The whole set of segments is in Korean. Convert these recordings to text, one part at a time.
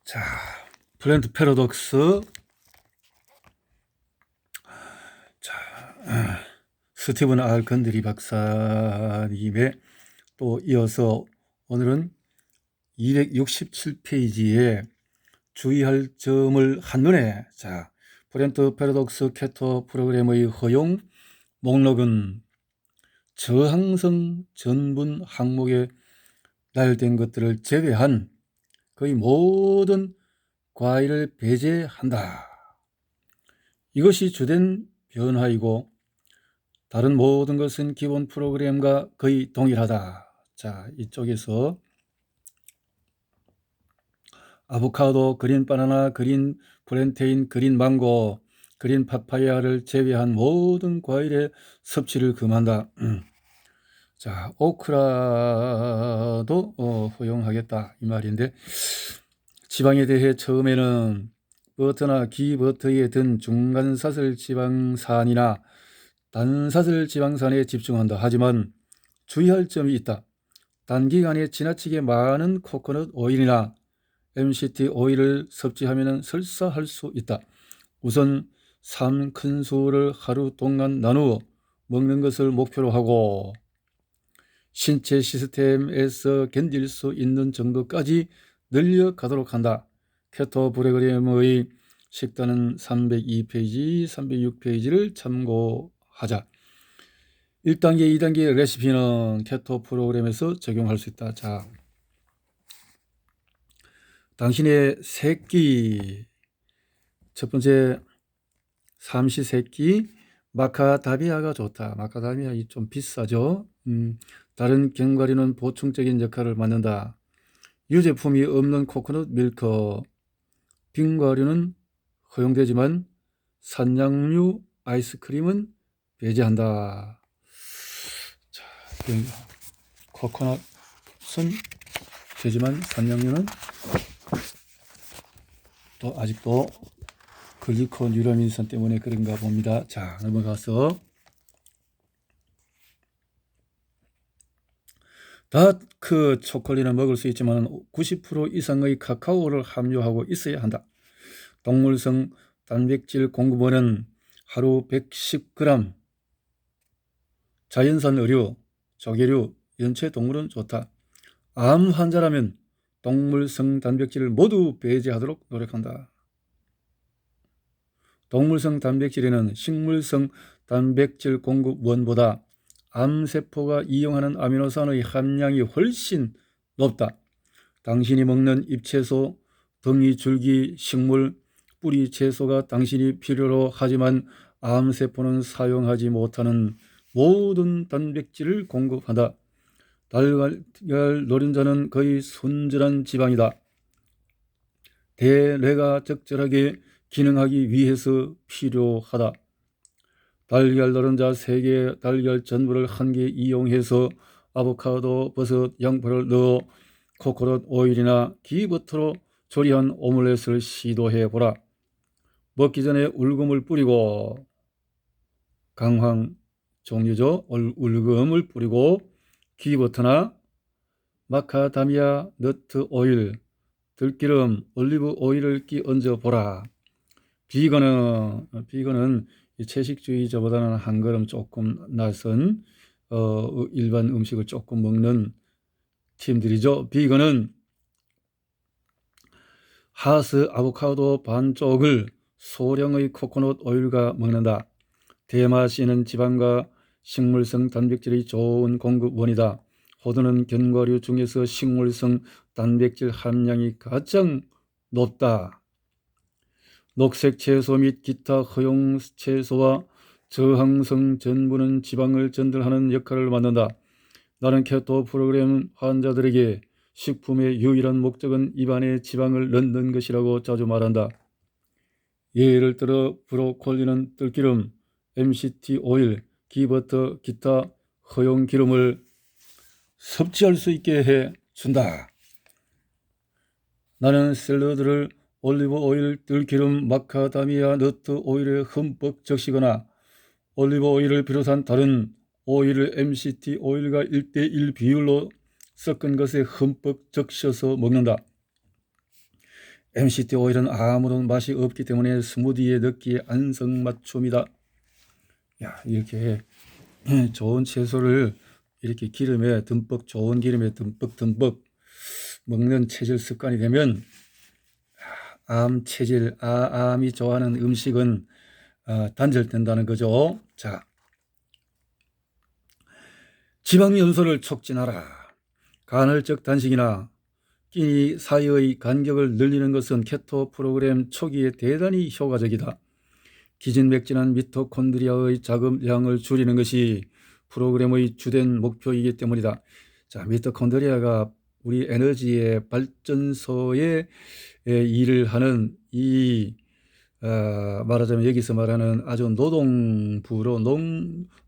자, 플랜트 패러독스. 자, 스티븐 R 건드리 박사님의 또 이어서 오늘은 267페이지에 주의할 점을 한눈에. 자, 플랜트 패러독스 캐터 프로그램의 허용 목록은 저항성 전분 항목에 나열된 것들을 제외한 거의 모든 과일을 배제한다. 이것이 주된 변화이고 다른 모든 것은 기본 프로그램과 거의 동일하다. 자, 이쪽에서 아보카도, 그린 바나나, 그린 플랜테인, 그린 망고, 그린 파파야를 제외한 모든 과일의 섭취를 금한다. 자, 오크라도 허용하겠다 이 말인데, 지방에 대해 처음에는 버터나 기버터에 든 중간사슬 지방산이나 단사슬 지방산에 집중한다. 하지만 주의할 점이 있다. 단기간에 지나치게 많은 코코넛 오일이나 MCT 오일을 섭취하면 설사할 수 있다. 우선 3큰술을 하루 동안 나누어 먹는 것을 목표로 하고 신체 시스템에서 견딜 수 있는 정도까지 늘려가도록 한다. 케토 프로그램의 식단은 302페이지, 306페이지를 참고하자. 1단계, 2단계 레시피는 케토 프로그램에서 적용할 수 있다. 자, 당신의 새끼, 첫 번째 삼시세끼 마카다미아가 좋다. 마카다미아 좀 비싸죠. 다른 견과류는 보충적인 역할을 맡는다. 유제품이 없는 코코넛 밀크, 빙과류는 허용되지만 산양류 아이스크림은 배제한다. 자, 코코넛은 되지만 산양류는 또 아직도 글리코뉴라민산 때문에 그런가 봅니다. 자, 넘어가서 다크 초콜릿은 먹을 수 있지만 90% 이상의 카카오를 함유하고 있어야 한다. 동물성 단백질 공급원은 하루 110g, 자연산 의류, 조개류, 연체 동물은 좋다. 암 환자라면 동물성 단백질을 모두 배제하도록 노력한다. 동물성 단백질에는 식물성 단백질 공급원보다 암세포가 이용하는 아미노산의 함량이 훨씬 높다. 당신이 먹는 잎채소, 덩이, 줄기, 식물, 뿌리 채소가 당신이 필요로 하지만 암세포는 사용하지 못하는 모든 단백질을 공급한다. 달걀 노른자는 거의 순전한 지방이다. 대뇌가 적절하게 기능하기 위해서 필요하다. 달걀 노른자 3개, 달걀 전분을 1개 이용해서 아보카도, 버섯, 양파를 넣어 코코넛 오일이나 기버터로 조리한 오믈렛을 시도해보라. 먹기 전에 울금을 뿌리고, 강황 종류죠. 울금을 뿌리고 기버터나 마카다미아 너트 오일, 들기름, 올리브 오일을 끼얹어 보라. 비건은 채식주의자보다는 한 걸음 조금 나선 일반 음식을 조금 먹는 팀들이죠. 비건은 하스 아보카도 반쪽을 소량의 코코넛 오일과 먹는다. 대마씨는 지방과 식물성 단백질이 좋은 공급원이다. 호두는 견과류 중에서 식물성 단백질 함량이 가장 높다. 녹색 채소 및 기타 허용 채소와 저항성 전분은 지방을 전달하는 역할을 맡는다. 나는 케토 프로그램 환자들에게 식품의 유일한 목적은 입안에 지방을 넣는 것이라고 자주 말한다. 예를 들어 브로콜리는 들기름, MCT 오일, 기버터, 기타 허용 기름을 섭취할 수 있게 해준다. 나는 샐러드를 올리브 오일, 들기름, 마카다미아 너트 오일에 흠뻑 적시거나 올리브 오일을 비롯한 다른 오일을 MCT 오일과 1:1 비율로 섞은 것에 흠뻑 적셔서 먹는다. MCT 오일은 아무런 맛이 없기 때문에 스무디에 넣기에 안성맞춤이다. 야, 이렇게 좋은 채소를 이렇게 기름에 듬뿍, 좋은 기름에 듬뿍 먹는 체질 습관이 되면 암 체질, 암이 좋아하는 음식은 단절된다는 거죠. 자, 지방 연소를 촉진하라. 간헐적 단식이나 끼니 사이의 간격을 늘리는 것은 케토 프로그램 초기에 대단히 효과적이다. 기진맥진한 미토콘드리아의 자금량을 줄이는 것이 프로그램의 주된 목표이기 때문이다. 자, 미토콘드리아가 우리 에너지의 발전소에 일을 하는 이 말하자면 여기서 말하는 아주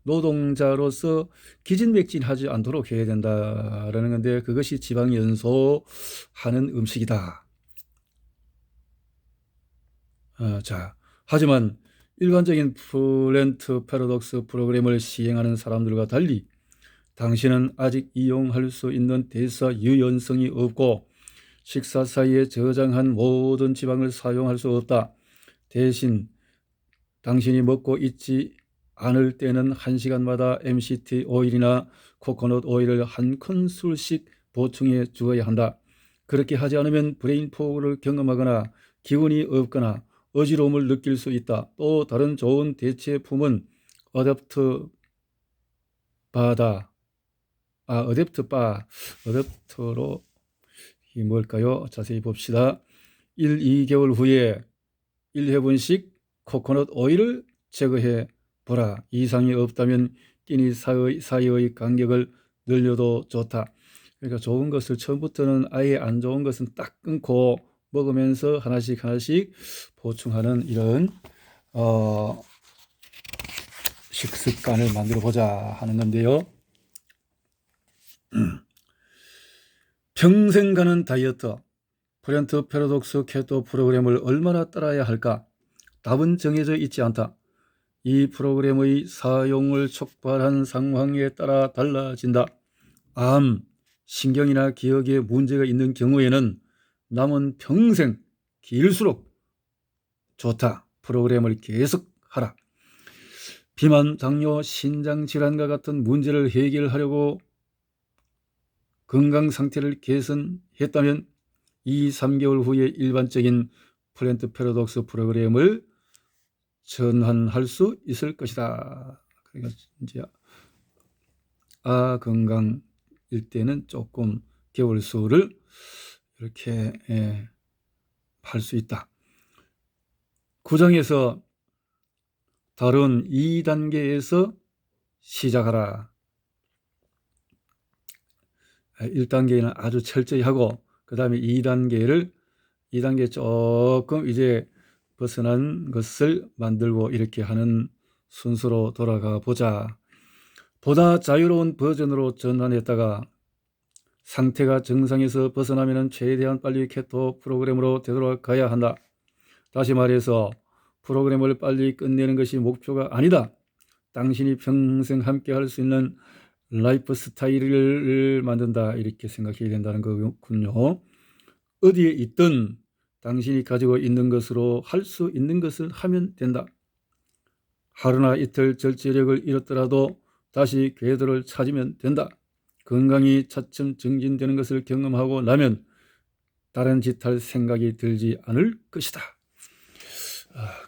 노동자로서 기진맥진하지 않도록 해야 된다라는 건데, 그것이 지방 연소하는 음식이다. 자, 하지만 일반적인 플랜트 패러독스 프로그램을 시행하는 사람들과 달리 당신은 아직 이용할 수 있는 대사 유연성이 없고 식사 사이에 저장한 모든 지방을 사용할 수 없다. 대신 당신이 먹고 있지 않을 때는 1시간마다 MCT 오일이나 코코넛 오일을 한 큰술씩 보충해 주어야 한다. 그렇게 하지 않으면 브레인 포그를 경험하거나 기운이 없거나 어지러움을 느낄 수 있다. 또 다른 좋은 대체품은 어댑트로 이 뭘까요? 자세히 봅시다. 1, 2개월 후에 1회분씩 코코넛 오일을 제거해 보라. 이상이 없다면 끼니 사이의 간격을 늘려도 좋다. 그러니까 좋은 것을 처음부터는 아예 안 좋은 것은 딱 끊고 먹으면서 하나씩 보충하는 이런 식습관을 만들어 보자 하는 건데요. 평생 가는 다이어트, 플랜트 패러독스 케토 프로그램을 얼마나 따라야 할까? 답은 정해져 있지 않다. 이 프로그램의 사용을 촉발한 상황에 따라 달라진다. 암, 신경이나 기억에 문제가 있는 경우에는 남은 평생 길수록 좋다. 프로그램을 계속 하라. 비만, 당뇨, 신장질환과 같은 문제를 해결하려고 건강 상태를 개선했다면 2, 3개월 후에 일반적인 플랜트 패러독스 프로그램을 전환할 수 있을 것이다. 그러니까 이제 건강일 때는 조금 개월 수를 이렇게 할 수 있다. 구정에서 다른 2단계에서 시작하라. 1단계는 아주 철저히 하고 그 다음에 2단계 조금 이제 벗어난 것을 만들고 이렇게 하는 순서로 돌아가 보자. 보다 자유로운 버전으로 전환했다가 상태가 정상에서 벗어나면 최대한 빨리 케토 프로그램으로 되돌아가야 한다. 다시 말해서 프로그램을 빨리 끝내는 것이 목표가 아니다. 당신이 평생 함께 할 수 있는 라이프 스타일을 만든다. 이렇게 생각해야 된다는 거군요. 어디에 있든 당신이 가지고 있는 것으로 할 수 있는 것을 하면 된다. 하루나 이틀 절제력을 잃었더라도 다시 궤도를 찾으면 된다. 건강이 차츰 증진되는 것을 경험하고 나면 다른 짓 할 생각이 들지 않을 것이다.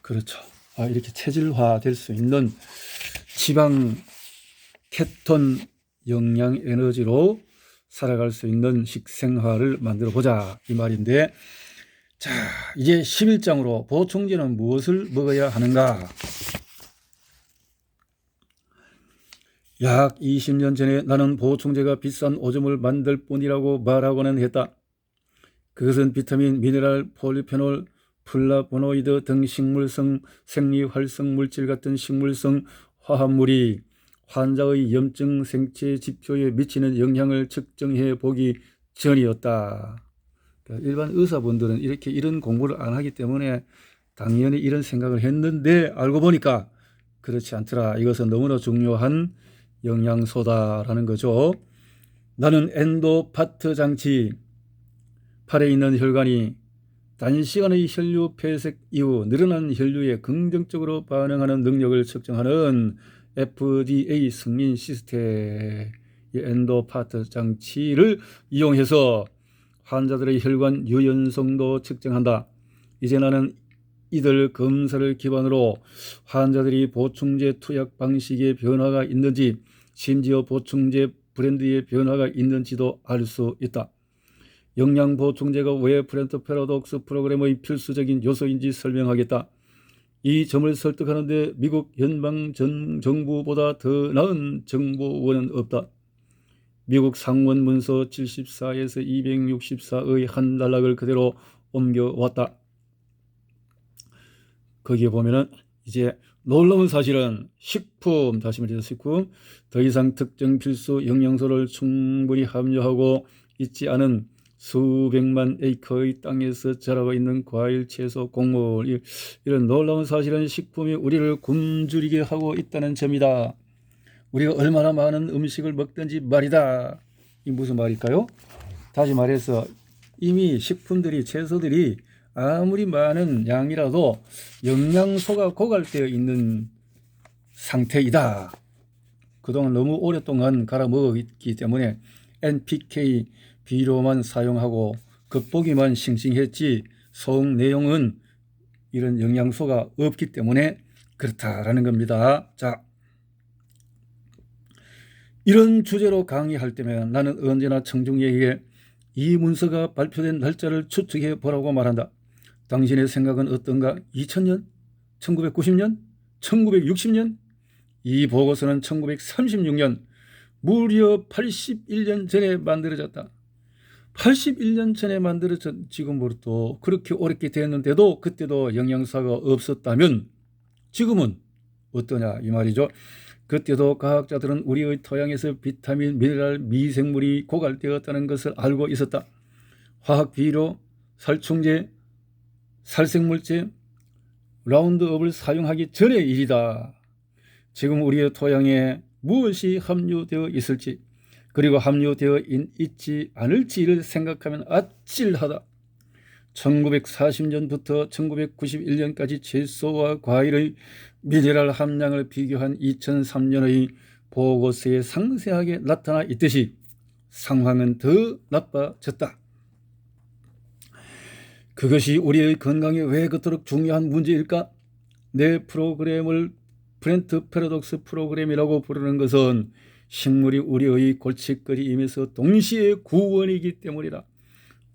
그렇죠. 이렇게 체질화 될 수 있는 지방 케톤 영양 에너지로 살아갈 수 있는 식생활을 만들어 보자 이 말인데, 자, 이제 11장으로 보충제는 무엇을 먹어야 하는가? 약 20년 전에 나는 보충제가 비싼 오줌을 만들 뿐이라고 말하고는 했다. 그것은 비타민, 미네랄, 폴리페놀, 플라보노이드 등 식물성 생리활성 물질 같은 식물성 화합물이 환자의 염증 생체 지표에 미치는 영향을 측정해 보기 전이었다. 그러니까 일반 의사분들은 이런 공부를 안 하기 때문에 당연히 이런 생각을 했는데 알고 보니까 그렇지 않더라. 이것은 너무나 중요한 영양소다라는 거죠. 나는 엔도파트 장치, 팔에 있는 혈관이 단시간의 혈류 폐색 이후 늘어난 혈류에 긍정적으로 반응하는 능력을 측정하는 FDA 승인 시스템 엔도파트 장치를 이용해서 환자들의 혈관 유연성도 측정한다. 이제 나는 이들 검사를 기반으로 환자들이 보충제 투약 방식의 변화가 있는지, 심지어 보충제 브랜드의 변화가 있는지도 알 수 있다. 영양 보충제가 왜 프렌트 패러독스 프로그램의 필수적인 요소인지 설명하겠다. 이 점을 설득하는데 미국 연방정부보다 더 나은 정보원은 없다. 미국 상원 문서 74에서 264의 한 단락을 그대로 옮겨왔다. 거기에 보면은 이제 놀라운 사실은 식품, 다시 말해서 식품, 더 이상 특정 필수 영양소를 충분히 함유하고 있지 않은 수백만 에이커의 땅에서 자라고 있는 과일, 채소, 곡물, 이런 놀라운 사실은 식품이 우리를 굶주리게 하고 있다는 점이다. 우리가 얼마나 많은 음식을 먹든지 말이다. 이 무슨 말일까요? 다시 말해서 이미 식품들이, 채소들이 아무리 많은 양이라도 영양소가 고갈되어 있는 상태이다. 그동안 너무 오랫동안 갈아 먹었기 때문에 NPK 비료만 사용하고 겉보기만 싱싱했지 속 내용은 이런 영양소가 없기 때문에 그렇다라는 겁니다. 자, 이런 주제로 강의할 때면 나는 언제나 청중에게 이 문서가 발표된 날짜를 추측해 보라고 말한다. 당신의 생각은 어떤가? 2000년? 1990년? 1960년? 이 보고서는 1936년, 무려 81년 전에 만들어졌다. 81년 전에 만들어진 지금으로부터 그렇게 오래게 됐는데도 그때도 영양소가 없었다면 지금은 어떠냐 이 말이죠. 그때도 과학자들은 우리의 토양에서 비타민, 미네랄, 미생물이 고갈되었다는 것을 알고 있었다. 화학 비료, 살충제, 살생물제, 라운드업을 사용하기 전의 일이다. 지금 우리의 토양에 무엇이 함유되어 있을지, 그리고 함유되어 있지 않을지를 생각하면 아찔하다. 1940년부터 1991년까지 채소와 과일의 미네랄 함량을 비교한 2003년의 보고서에 상세하게 나타나 있듯이 상황은 더 나빠졌다. 그것이 우리의 건강에 왜 그토록 중요한 문제일까? 내 프로그램을 프렌트 패러독스 프로그램이라고 부르는 것은 식물이 우리의 골칫거리이면서 동시에 구원이기 때문이다.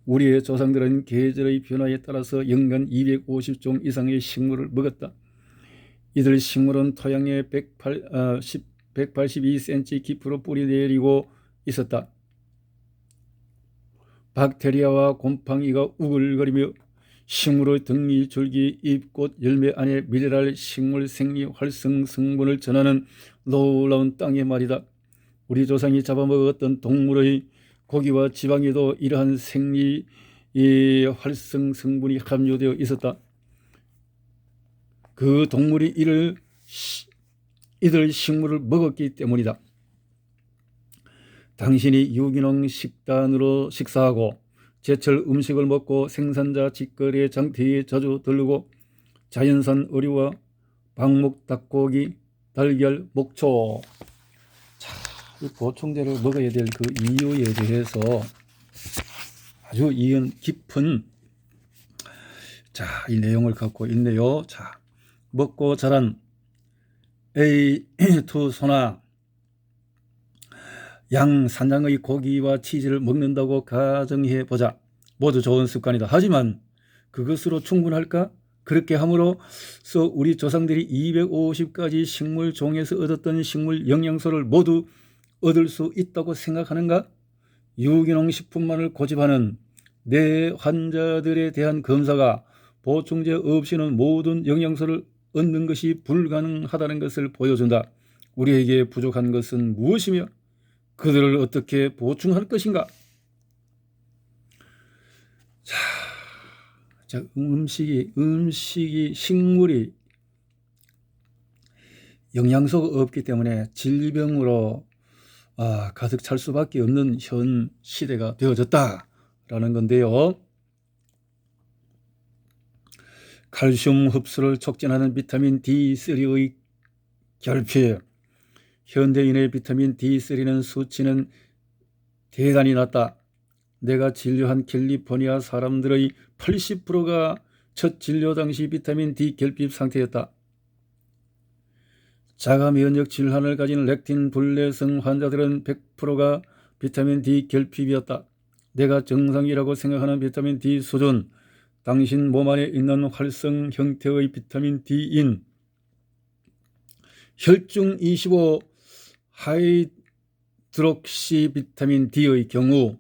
우리의 조상들은 계절의 변화에 따라서 연간 250종 이상의 식물을 먹었다. 이들 식물은 토양에 182cm 깊이로 뿌리 내리고 있었다. 박테리아와 곰팡이가 우글거리며 식물의 덩이, 줄기, 잎, 꽃, 열매 안에 미네랄, 식물 생리, 활성 성분을 전하는 놀라운 땅의 말이다. 우리 조상이 잡아먹었던 동물의 고기와 지방에도 이러한 생리 활성 성분이 함유되어 있었다. 그 동물이 이들 식물을 먹었기 때문이다. 당신이 유기농 식단으로 식사하고 제철 음식을 먹고 생산자 직거래 장터에 자주 들르고 자연산 어류와 방목, 닭고기, 달걀, 목초, 이 보충제를 먹어야 될 그 이유에 대해서 아주 깊은 이 내용을 갖고 있네요. 자, 먹고 자란 A2 소나 양 산양의 고기와 치즈를 먹는다고 가정해 보자. 모두 좋은 습관이다. 하지만 그것으로 충분할까? 그렇게 함으로써 우리 조상들이 250가지 식물 종에서 얻었던 식물 영양소를 모두 얻을 수 있다고 생각하는가? 유기농 식품만을 고집하는 내 환자들에 대한 검사가 보충제 없이는 모든 영양소를 얻는 것이 불가능하다는 것을 보여준다. 우리에게 부족한 것은 무엇이며 그들을 어떻게 보충할 것인가? 자, 식물이 영양소가 없기 때문에 질병으로 가득 찰 수밖에 없는 현 시대가 되어졌다라는 건데요. 칼슘 흡수를 촉진하는 비타민 D3의 결핍. 현대인의 비타민 D3는 수치는 대단히 낮다. 내가 진료한 캘리포니아 사람들의 80%가 첫 진료 당시 비타민 D 결핍 상태였다. 자가 면역 질환을 가진 렉틴 불내성 환자들은 100%가 비타민 D 결핍이었다. 내가 정상이라고 생각하는 비타민 D 수준, 당신 몸 안에 있는 활성 형태의 비타민 D인 혈중 25 하이드록시 비타민 D의 경우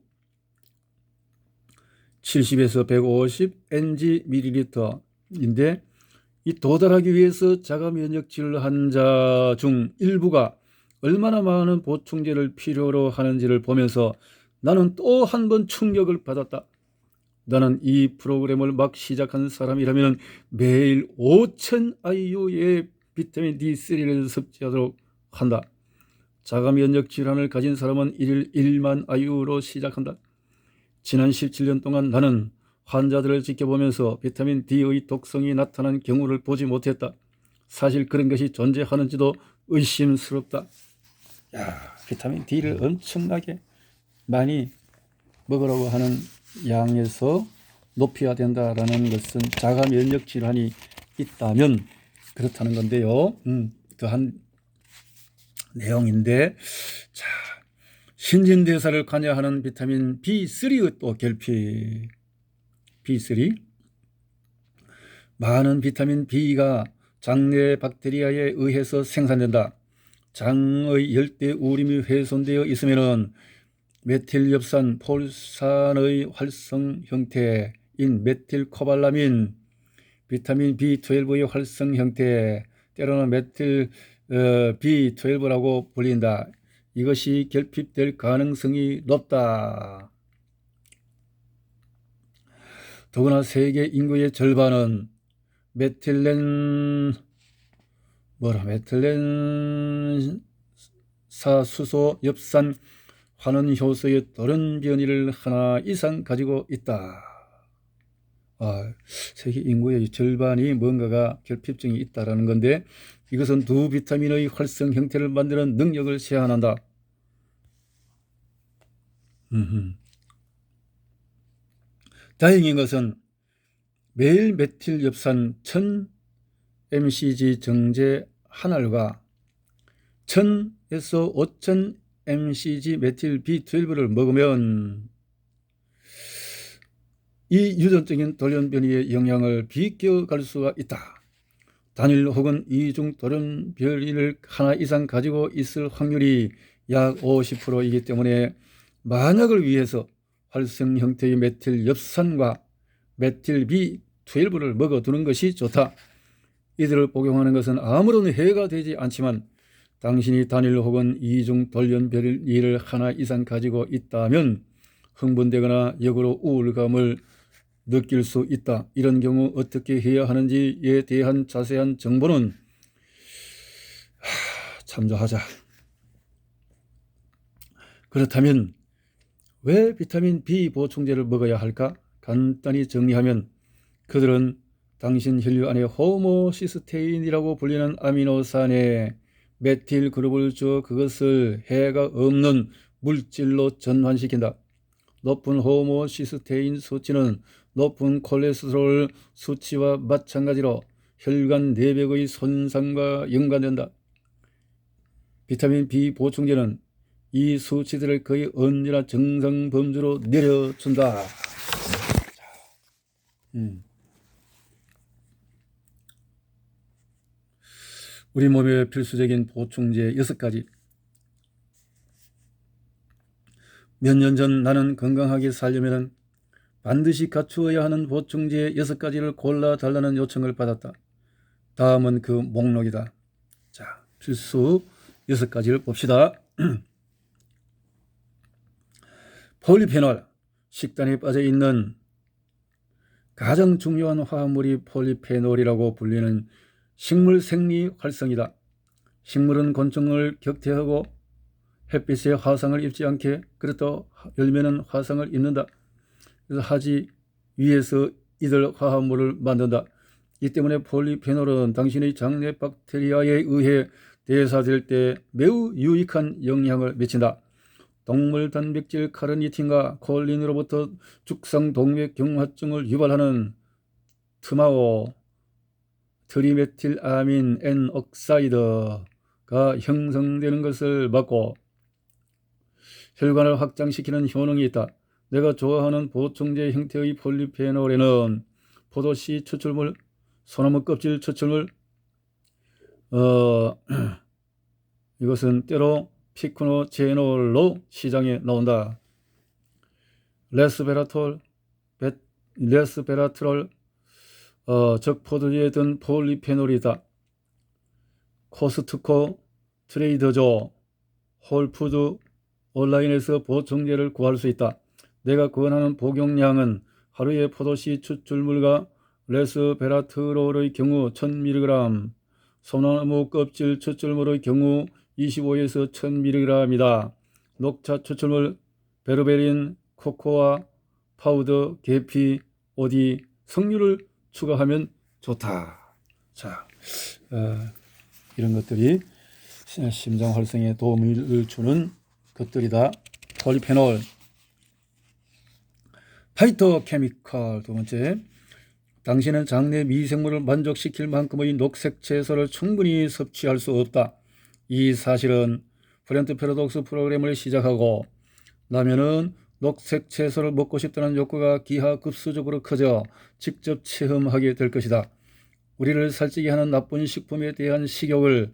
70에서 150 ng/ml인데 이 도달하기 위해서 자가 면역 질환 환자 중 일부가 얼마나 많은 보충제를 필요로 하는지를 보면서 나는 또 한 번 충격을 받았다. 나는 이 프로그램을 막 시작한 사람이라면 매일 5,000IU의 비타민 D3를 섭취하도록 한다. 자가 면역 질환을 가진 사람은 1일 1만 IU로 시작한다. 지난 17년 동안 나는 환자들을 지켜보면서 비타민 D의 독성이 나타난 경우를 보지 못했다. 사실 그런 것이 존재하는지도 의심스럽다. 비타민 D를 엄청나게 많이 먹으라고 하는 양에서 높여야 된다라는 것은 자가 면역 질환이 있다면 그렇다는 건데요. 더한 내용인데, 자, 신진대사를 관여하는 비타민 B3의 또 결핍. B3. 많은 비타민 B가 장내 박테리아에 의해서 생산된다. 장의 열대 우림이 훼손되어 있으면 메틸엽산 폴산의 활성 형태인 메틸코발라민, 비타민 B12의 활성 형태, 때로는 메틸 B12라고 불린다. 이것이 결핍될 가능성이 높다. 더구나 세계 인구의 절반은 메틸렌사수소 엽산 환원 효소의 돌연 변이를 하나 이상 가지고 있다. 세계 인구의 절반이 뭔가가 결핍증이 있다라는 건데, 이것은 두 비타민의 활성 형태를 만드는 능력을 제한한다. 다행인 것은 매일 메틸엽산 1000mcg 정제 한 알과 1000에서 5000mcg 메틸 B12를 먹으면 이 유전적인 돌연변이의 영향을 비껴갈 수가 있다. 단일 혹은 이중 돌연변이를 하나 이상 가지고 있을 확률이 약 50%이기 때문에 만약을 위해서 활성 형태의 메틸 엽산과 메틸 B12를 먹어두는 것이 좋다. 이들을 복용하는 것은 아무런 해가 되지 않지만 당신이 단일 혹은 이중 돌연변이를 하나 이상 가지고 있다면 흥분되거나 역으로 우울감을 느낄 수 있다. 이런 경우 어떻게 해야 하는지에 대한 자세한 정보는 참조하자. 그렇다면 왜 비타민 B 보충제를 먹어야 할까? 간단히 정리하면 그들은 당신 혈류 안에 호모시스테인이라고 불리는 아미노산에 메틸 그룹을 주어 그것을 해가 없는 물질로 전환시킨다. 높은 호모시스테인 수치는 높은 콜레스테롤 수치와 마찬가지로 혈관 내벽의 손상과 연관된다. 비타민 B 보충제는 이 수치들을 거의 언제나 정상 범주로 내려준다. 우리 몸에 필수적인 보충제 6가지. 몇 년 전 나는 건강하게 살려면 반드시 갖추어야 하는 보충제 6가지를 골라달라는 요청을 받았다. 다음은 그 목록이다. 자, 필수 6가지를 봅시다. 폴리페놀, 식단에 빠져있는 가장 중요한 화합물이 폴리페놀이라고 불리는 식물 생리 활성이다. 식물은 곤충을 격퇴하고 햇빛에 화상을 입지 않게, 그렇다 열매는 화상을 입는다. 그래서 하지 위에서 이들 화합물을 만든다. 이 때문에 폴리페놀은 당신의 장내 박테리아에 의해 대사될 때 매우 유익한 영향을 미친다. 동물 단백질 카르니틴과 콜린으로부터 죽상동맥경화증을 유발하는 트마오 트리메틸아민 N 억사이드가 형성되는 것을 막고 혈관을 확장시키는 효능이 있다. 내가 좋아하는 보충제 형태의 폴리페놀에는 포도씨 추출물, 소나무 껍질 추출물, 이것은 때로 피크노제놀로 시장에 나온다. 레스베라트롤, 즉 포도주에 든 폴리페놀이다. 코스트코, 트레이더조, 홀푸드, 온라인에서 보충제를 구할 수 있다. 내가 권하는 복용량은 하루에 포도씨 추출물과 레스베라트롤의 경우 1000mg, 소나무 껍질 추출물의 경우 25에서 1000mg이다. 녹차 추출물, 베르베린, 코코아, 파우더, 계피, 오디, 석류를 추가하면 좋다. 자, 이런 것들이 심장 활성에 도움을 주는 것들이다. 폴리페놀. 파이토케미컬 두 번째, 당신은 장내 미생물을 만족시킬 만큼의 녹색 채소를 충분히 섭취할 수 없다. 이 사실은 플랜트 패러독스 프로그램을 시작하고 나면은 녹색 채소를 먹고 싶다는 욕구가 기하급수적으로 커져 직접 체험하게 될 것이다. 우리를 살찌게 하는 나쁜 식품에 대한 식욕을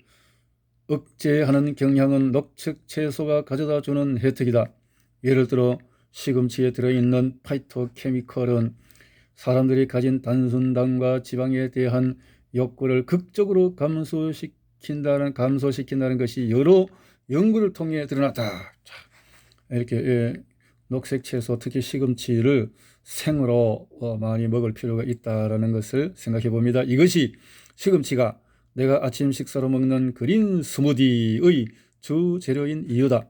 억제하는 경향은 녹색 채소가 가져다 주는 혜택이다. 예를 들어 시금치에 들어있는 파이토케미컬은 사람들이 가진 단순당과 지방에 대한 욕구를 극적으로 감소시킨다는 것이 여러 연구를 통해 드러났다. 자, 이렇게 녹색 채소, 특히 시금치를 생으로 많이 먹을 필요가 있다는 것을 생각해 봅니다. 이것이 시금치가 내가 아침 식사로 먹는 그린 스무디의 주 재료인 이유다.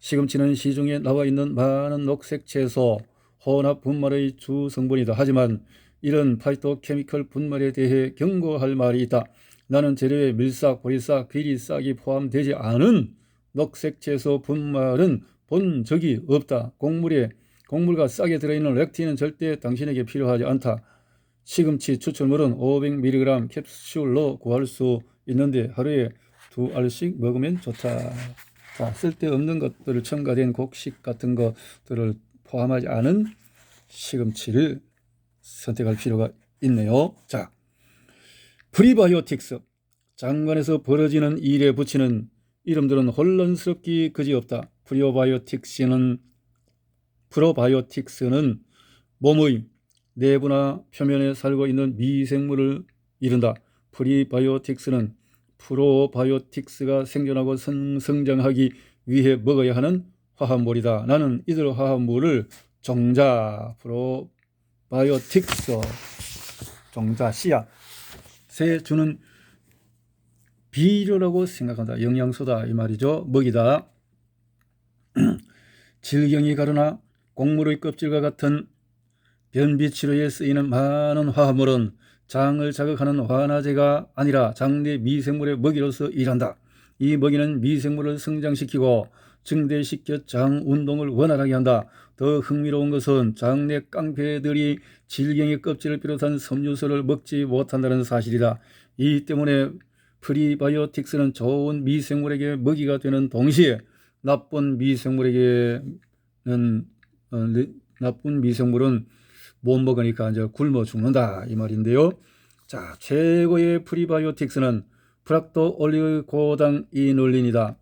시금치는 시중에 나와 있는 많은 녹색 채소 혼합 분말의 주 성분이다. 하지만 이런 파이토케미컬 분말에 대해 경고할 말이 있다. 나는 재료에 밀싹, 보리싹, 귀리싹이 포함되지 않은 녹색 채소 분말은 본 적이 없다. 곡물과 싹에 들어있는 렉틴은 절대 당신에게 필요하지 않다. 시금치 추출물은 500mg 캡슐로 구할 수 있는데 하루에 2알씩 먹으면 좋다. 자, 쓸데없는 것들을 첨가된 곡식 같은 것들을 포함하지 않은 시금치를 선택할 필요가 있네요. 자, 프리바이오틱스. 장관에서 벌어지는 일에 붙이는 이름들은 혼란스럽기 그지없다. 프로바이오틱스는 몸의 내부나 표면에 살고 있는 미생물을 이른다. 프로바이오틱스가 생존하고 성장하기 위해 먹어야 하는 화합물이다. 나는 이들 화합물을 프로바이오틱스, 씨앗에 주는 비료라고 생각한다. 영양소다 이 말이죠. 먹이다. 질경이 가루나 곡물의 껍질과 같은 변비 치료에 쓰이는 많은 화합물은 장을 자극하는 환화제가 아니라 장내 미생물의 먹이로서 일한다. 이 먹이는 미생물을 성장시키고 증대시켜 장 운동을 원활하게 한다. 더 흥미로운 것은 장내 깡패들이 질경의 껍질을 비롯한 섬유소를 먹지 못한다는 사실이다. 이 때문에 프리바이오틱스는 좋은 미생물에게 먹이가 되는 동시에 나쁜 미생물은 못 먹으니까 이제 굶어 죽는다 이 말인데요. 자, 최고의 프리바이오틱스는 프락토 올리고당이놀린이다.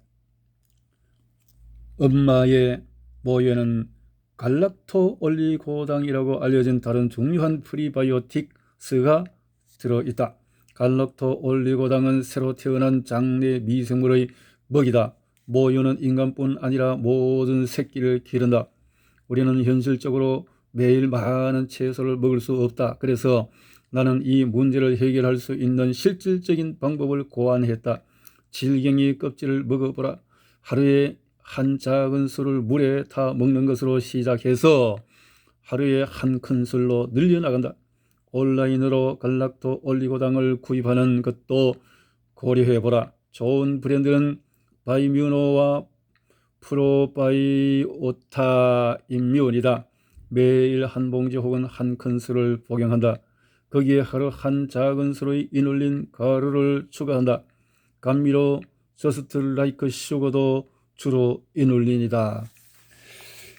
엄마의 모유에는 갈락토 올리고당이라고 알려진 다른 중요한 프리바이오틱스가 들어있다. 갈락토 올리고당은 새로 태어난 장내 미생물의 먹이다. 모유는 인간뿐 아니라 모든 새끼를 기른다. 우리는 현실적으로 매일 많은 채소를 먹을 수 없다. 그래서 나는 이 문제를 해결할 수 있는 실질적인 방법을 고안했다. 질갱이 껍질을 먹어보라. 하루에 한 작은 술을 물에 타 먹는 것으로 시작해서 하루에 한 큰술로 늘려나간다. 온라인으로 갈락토 올리고당을 구입하는 것도 고려해보라. 좋은 브랜드는 바이뮤노와 프로바이오타임뮤이다. 매일 한 봉지 혹은 한 큰술을 복용한다. 거기에 하루 한 작은 술의 이눌린 가루를 추가한다. 감미료 저스트 라이크 슈거도 주로 이눌린이다.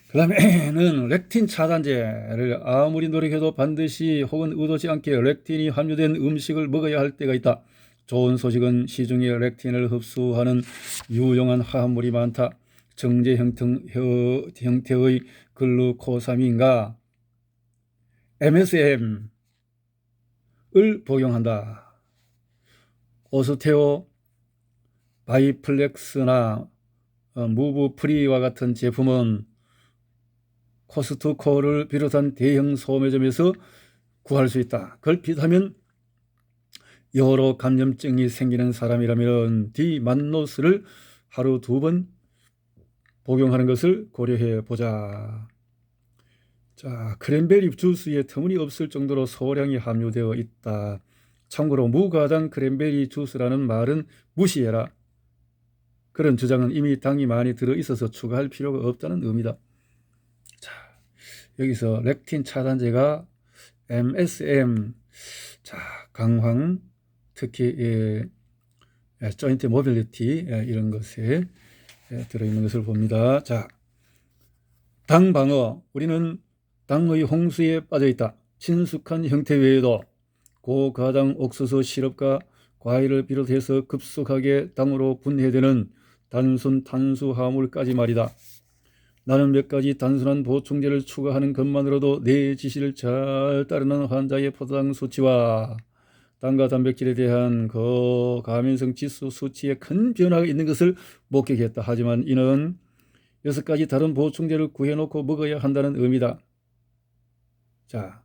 그 다음에는 렉틴 차단제를 아무리 노력해도 반드시 혹은 의도치 않게 렉틴이 함유된 음식을 먹어야 할 때가 있다. 좋은 소식은 시중에 렉틴을 흡수하는 유용한 화합물이 많다. 정제 형태의 글루코사민과 MSM을 복용한다. 오스테오 바이플렉스나 무브프리와 같은 제품은 코스트코를 비롯한 대형 소매점에서 구할 수 있다. 걸핏하면 여러 감염증이 생기는 사람이라면 디만노스를 하루 2번 복용하는 것을 고려해 보자. 자, 크랜베리 주스에 터무니없을 정도로 소량이 함유되어 있다. 참고로 무가당 크랜베리 주스라는 말은 무시해라. 그런 주장은 이미 당이 많이 들어있어서 추가할 필요가 없다는 의미다. 자, 여기서 렉틴 차단제가 MSM, 자, 강황, 특히 조인트 모빌리티 이런 것에 들어있는 것을 봅니다. 자, 당 방어. 우리는 당의 홍수에 빠져있다. 친숙한 형태 외에도 고가당 옥수수 시럽과 과일을 비롯해서 급속하게 당으로 분해되는 단순 탄수화물까지 말이다. 나는 몇 가지 단순한 보충제를 추가하는 것만으로도 내 지시를 잘 따르는 환자의 포도당 수치와 당과 단백질에 대한 가면성 지수 수치에 큰 변화가 있는 것을 목격했다. 하지만 이는 6가지 다른 보충제를 구해놓고 먹어야 한다는 의미다. 자,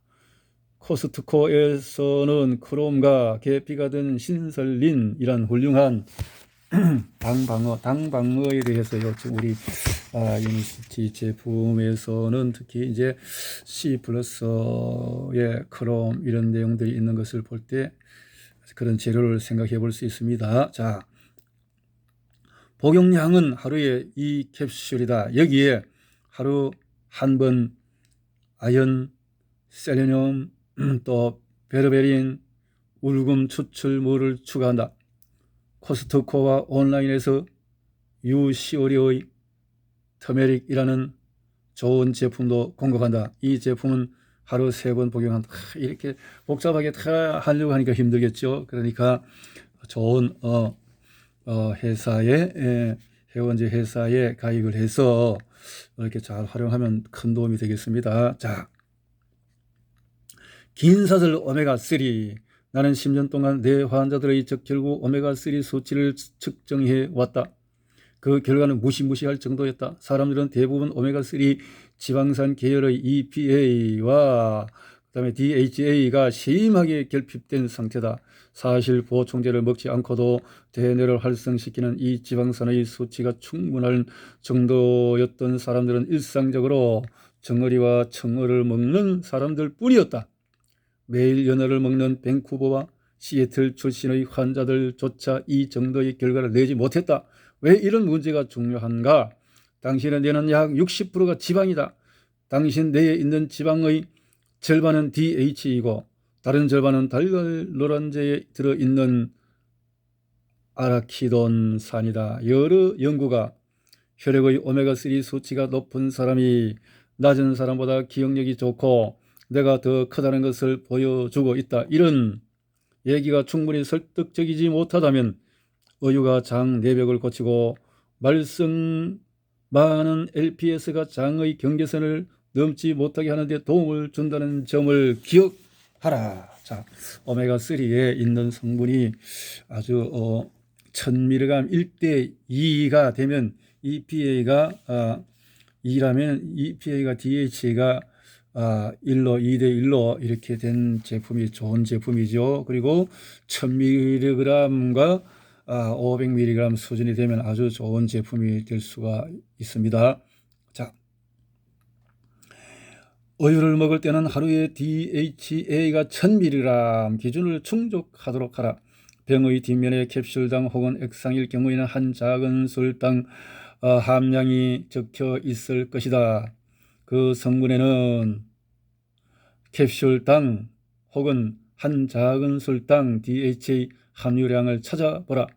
코스트코에서는 크롬과 계피가 든 신설린이란 훌륭한 당방어에 대해서요. 우리 유니시티 제품에서는 특히 이제 C+의 크롬 이런 내용들이 있는 것을 볼 때 그런 재료를 생각해 볼 수 있습니다. 자, 복용량은 하루에 2캡슐이다. 여기에 하루 한 번 아연, 셀레늄, 또 베르베린, 울금 추출물을 추가한다. 코스트코와 온라인에서 유시오리의 터메릭이라는 좋은 제품도 공급한다. 이 제품은 하루 3번 복용한다. 이렇게 복잡하게 다 하려고 하니까 힘들겠죠. 그러니까 좋은 회사에 회원제 회사에 가입을 해서 이렇게 잘 활용하면 큰 도움이 되겠습니다. 자, 긴 사슬 오메가3. 나는 10년 동안 내 환자들의 적혈구 오메가3 수치를 측정해 왔다. 그 결과는 무시무시할 정도였다. 사람들은 대부분 오메가3 지방산 계열의 EPA와 그다음에 DHA가 심하게 결핍된 상태다. 사실 보충제를 먹지 않고도 대뇌를 활성시키는 이 지방산의 수치가 충분할 정도였던 사람들은 일상적으로 정어리와 청어를 먹는 사람들 뿐이었다. 매일 연어를 먹는 밴쿠버와 시애틀 출신의 환자들조차 이 정도의 결과를 내지 못했다. 왜 이런 문제가 중요한가? 당신의 뇌는 약 60%가 지방이다. 당신 뇌에 있는 지방의 절반은 DH이고 다른 절반은 달걀 노란제에 들어있는 아라키돈산이다. 여러 연구가 혈액의 오메가3 수치가 높은 사람이 낮은 사람보다 기억력이 좋고 내가 더 크다는 것을 보여주고 있다. 이런 얘기가 충분히 설득적이지 못하다면 어유가 장 내벽을 고치고 말썽 많은 LPS가 장의 경계선을 넘지 못하게 하는 데 도움을 준다는 점을 기억하라. 자, 오메가3에 있는 성분이 아주 1000mg 1대 2가 되면 EPA가 2라면 EPA가 DHA가 1로 2대 1로 이렇게 된 제품이 좋은 제품이죠. 그리고 1000mg과 500mg 수준이 되면 아주 좋은 제품이 될 수가 있습니다. 자, 우유를 먹을 때는 하루에 DHA가 1000mg 기준을 충족하도록 하라. 병의 뒷면에 캡슐당 혹은 액상일 경우에는 한 작은 술당 함량이 적혀 있을 것이다. 그 성분에는 캡슐당 혹은 한 작은 술당 DHA 함유량을 찾아보라.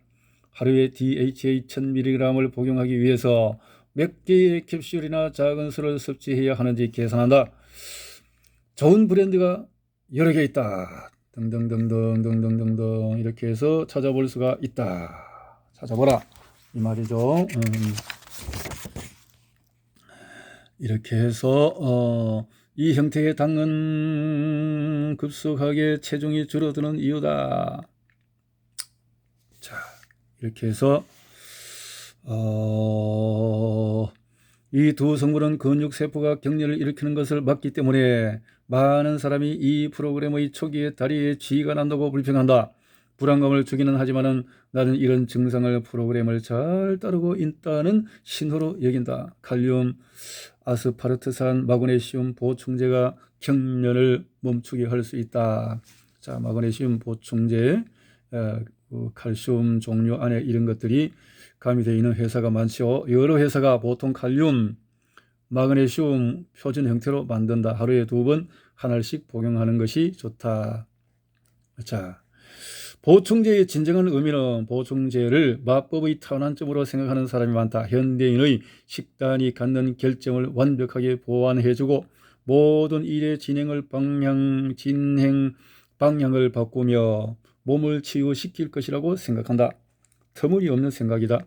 하루에 DHA 1000mg을 복용하기 위해서 몇 개의 캡슐이나 작은 술을 섭취해야 하는지 계산한다. 좋은 브랜드가 여러 개 있다. 등등등등등등등등 이렇게 해서 찾아볼 수가 있다. 찾아보라 이 말이죠. 이렇게 해서 이 형태의 당은 급속하게 체중이 줄어드는 이유다. 자, 이렇게 해서 이 두 성분은 근육세포가 격렬을 일으키는 것을 막기 때문에 많은 사람이 이 프로그램의 초기에 다리에 쥐가 난다고 불평한다. 불안감을 주기는 하지만은 나는 이런 증상을 프로그램을 잘 따르고 있다는 신호로 여긴다. 칼륨, 아스파르트산, 마그네슘 보충제가 격렬을 멈추게 할 수 있다. 자, 마그네슘 보충제, 칼슘 종류 안에 이런 것들이 가미되어 있는 회사가 많죠. 여러 회사가 보통 칼륨, 마그네슘 표준 형태로 만든다. 하루에 2번 하나씩 복용하는 것이 좋다. 자, 보충제의 진정한 의미는 보충제를 마법의 타원점으로 생각하는 사람이 많다. 현대인의 식단이 갖는 결정을 완벽하게 보완해주고 모든 일의 진행 방향을 바꾸며 몸을 치유시킬 것이라고 생각한다. 터무니없는 생각이다.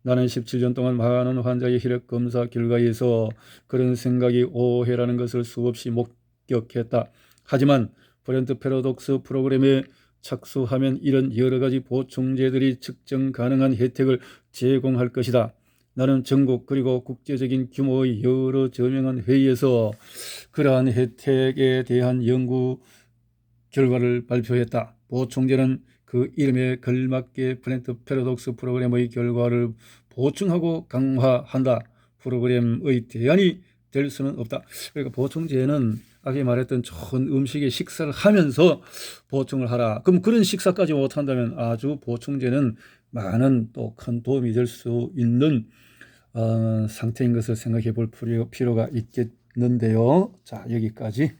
나는 17년 동안 많은 환자의 혈액 검사 결과에서 그런 생각이 오해라는 것을 수없이 목격했다. 하지만 브랜드 패러독스 프로그램에 착수하면 이런 여러 가지 보충제들이 측정 가능한 혜택을 제공할 것이다. 나는 전국 그리고 국제적인 규모의 여러 저명한 회의에서 그러한 혜택에 대한 연구 결과를 발표했다. 보충제는 그 이름에 걸맞게 브랜드 패러독스 프로그램의 결과를 보충하고 강화한다. 프로그램의 대안이 될 수는 없다. 그러니까 보충제는 아까 말했던 좋은 음식에 식사를 하면서 보충을 하라. 그럼 그런 식사까지 못한다면 아주 보충제는 많은 또 큰 도움이 될 수 있는 상태인 것을 생각해 볼 필요가 있겠는데요. 자, 여기까지.